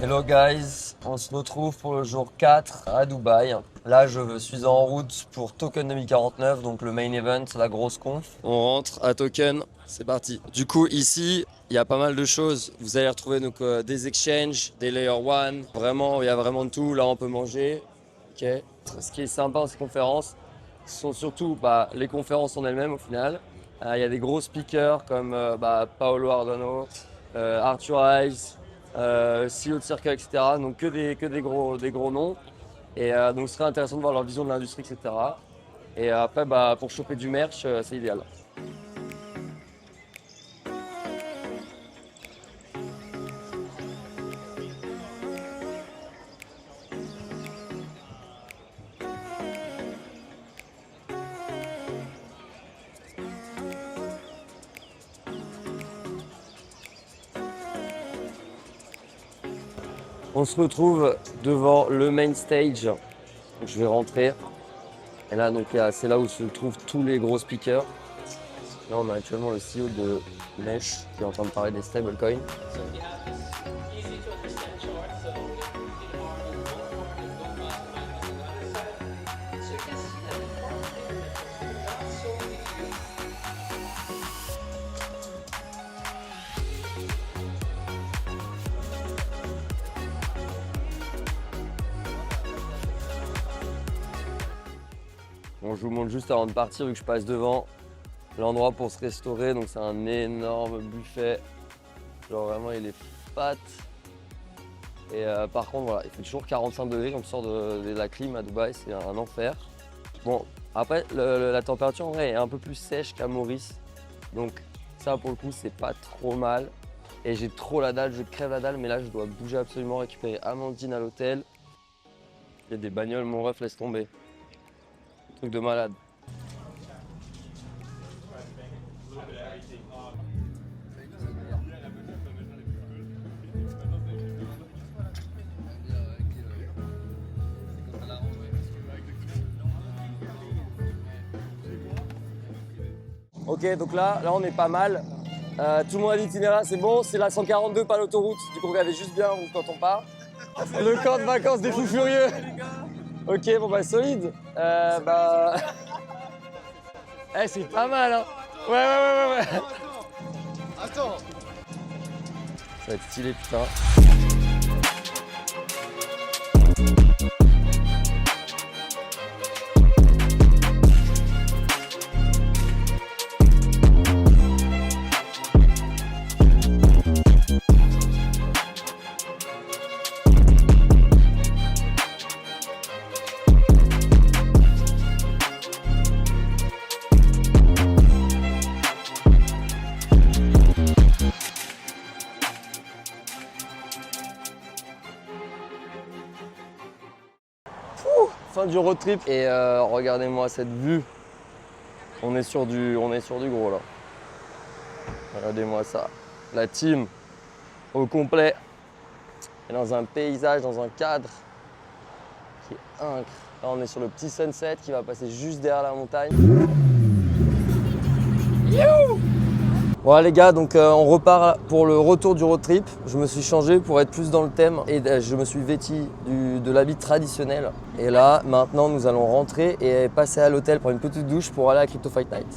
Hello guys, on se retrouve pour le jour 4 à Dubaï. Là je suis en route pour Token 2049, donc le main event, la grosse conf. On rentre à Token, c'est parti. Du coup ici, il y a pas mal de choses. Vous allez retrouver donc, des exchanges, des layer 1. Vraiment, il y a vraiment de tout. Là on peut manger. Ok. Ce qui est sympa dans ces conférences, ce sont surtout les conférences en elles-mêmes au final. Il y a des gros speakers comme Paolo Ardano, Arthur Hayes, CEO de Circle, etc. Donc que des gros noms. Et donc ce serait intéressant de voir leur vision de l'industrie, etc. Et après, pour choper du merch, c'est idéal. On se retrouve devant le main stage. Donc, je vais rentrer. Et là, donc, c'est là où se trouvent tous les gros speakers. Là, on a actuellement le CEO de Mesh qui est en train de parler des stablecoins. Bon, je vous montre juste avant de partir, vu que je passe devant l'endroit pour se restaurer. Donc, c'est un énorme buffet. Genre, vraiment, il est fat. Et par contre, voilà, il fait toujours 45 degrés quand on sort de la clim à Dubaï, c'est un enfer. Bon, après, la température en vrai est un peu plus sèche qu'à Maurice. Donc, ça, pour le coup, c'est pas trop mal. Et j'ai trop la dalle, je crève la dalle, mais là, je dois bouger absolument, récupérer Amandine à l'hôtel. Il y a des bagnoles, mon ref, laisse tomber. Truc de malade. Ok, donc là on est pas mal. Tout le monde a l'itinéraire, c'est bon, c'est la 142, pas l'autoroute. Du coup, regardez juste bien quand on part. Le camp de vacances des fous furieux. Ok, bon solide. C'est pas mal, hein. Ouais. Attends. Ça va être stylé, putain. Fin du road trip et regardez-moi cette vue. On est sur du gros là. Regardez-moi ça. La team au complet. Et dans un paysage, dans un cadre qui est incroyable. Là on est sur le petit sunset qui va passer juste derrière la montagne. Youhou! Bon les gars, donc on repart pour le retour du road trip. Je me suis changé pour être plus dans le thème et je me suis vêti de l'habit traditionnel. Et là, maintenant, nous allons rentrer et passer à l'hôtel pour une petite douche pour aller à Crypto Fight Night.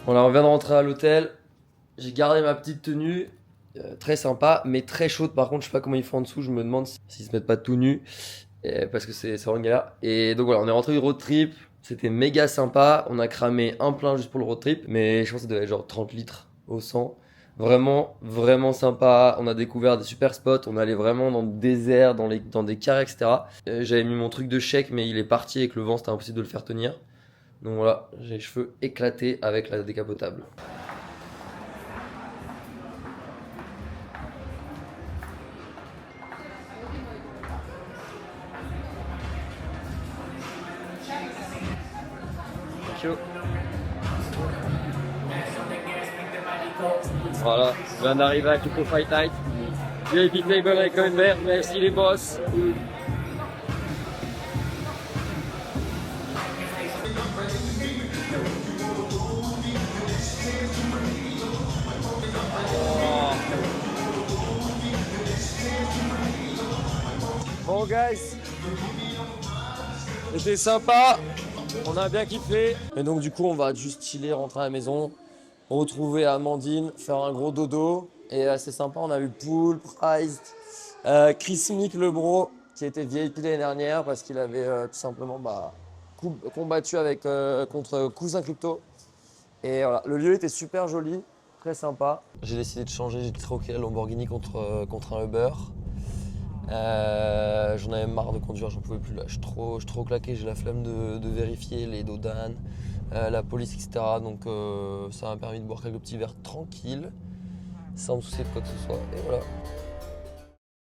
Bon là on vient de rentrer à l'hôtel, j'ai gardé ma petite tenue, très sympa mais très chaude par contre, je sais pas comment ils font en dessous, je me demande s'ils se mettent pas tout nus parce que c'est vraiment une galère. Et donc voilà, on est rentré du road trip, c'était méga sympa, on a cramé un plein juste pour le road trip mais je pense que ça devait être genre 30 litres au 100. Vraiment, vraiment sympa. On a découvert des super spots. On allait vraiment dans le désert, dans des carrés, etc. J'avais mis mon truc de chèque, mais il est parti avec le vent, c'était impossible de le faire tenir. Donc voilà, j'ai les cheveux éclatés avec la décapotable. Thank you. Voilà, je viens d'arriver à Kiko Fight Night. VIP table avec un verre, merci les boss. Bon guys, c'était sympa, on a bien kiffé. Et donc du coup on va juste chiller, rentrer à la maison, retrouver Amandine, faire un gros dodo. Et c'est sympa, on a eu Pool, Price, Chris Mick le bro, qui était VIP l'année dernière parce qu'il avait tout simplement combattu contre Cousin Crypto. Et voilà, le lieu était super joli, très sympa. J'ai décidé de changer, j'ai troqué la Lamborghini contre un Uber. J'en avais marre de conduire, j'en pouvais plus là. Je suis trop claqué, j'ai la flemme de vérifier les dodanes, la police, etc. Donc ça m'a permis de boire quelques petits verres tranquilles, sans me soucier de quoi que ce soit. Et voilà.